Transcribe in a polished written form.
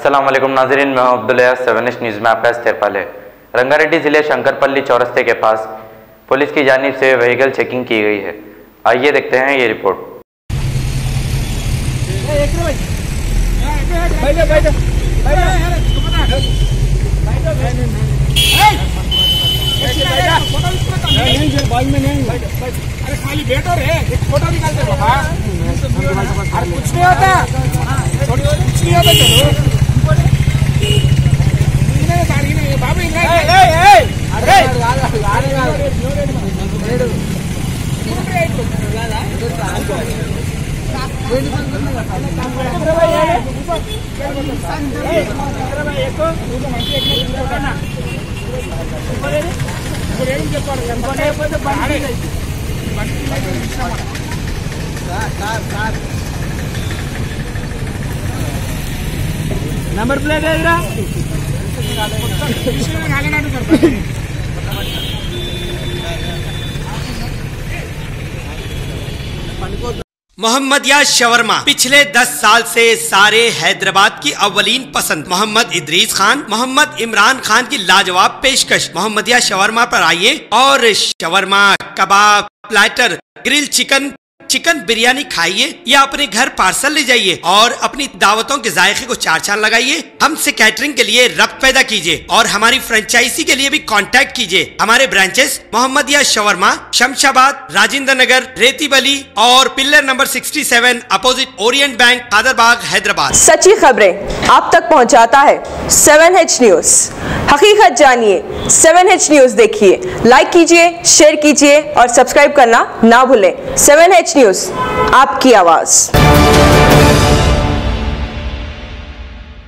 अस्सलाम वालेकुम नाज़रीन, मैं अब्दुल्ला 7 न्यूज़ में आपका इस्तेक़बाल है। रंगारेड्डी ज़िले शंकरपल्ली चौरस्ते के पास पुलिस की जानिब से व्हीकल चेकिंग की गई है। आइए देखते हैं ये रिपोर्ट। अरे खाली बैठो रे, एक फोटो निकालते बाबा। अरे कुछ नहीं होता, कुछ नहीं होता। नंबर प्लेट है मोहम्मदिया शवरमा पिछले 10 साल से सारे हैदराबाद की अव्वलीन पसंद मोहम्मद इदरीस खान, मोहम्मद इमरान खान की लाजवाब पेशकश। मोहम्मदिया शवरमा पर आइए और shawarma, kebab, platter, grill chicken, chicken biryani खाइए या अपने घर पार्सल ले जाइए और अपनी दावतों के जायके को चार चांद लगाइए। हमसे कैटरिंग के लिए रब्त पैदा कीजिए और हमारी फ्रेंचाइजी के लिए भी कांटेक्ट कीजिए। हमारे ब्रांचेस मोहम्मदिया शवरमा, शमशाबाद, राजेंद्र नगर, रेती बली और pillar number 67 opposite Orient bank, Kadarbagh, Hyderabad. सच्ची खबरें आप तक पहुंचाता है 7H न्यूज। हकीकत जानिए, 7H न्यूज देखिए, लाइक कीजिए, शेयर कीजिए और सब्सक्राइब करना ना भूलें। 7H न्यूज, आपकी आवाज।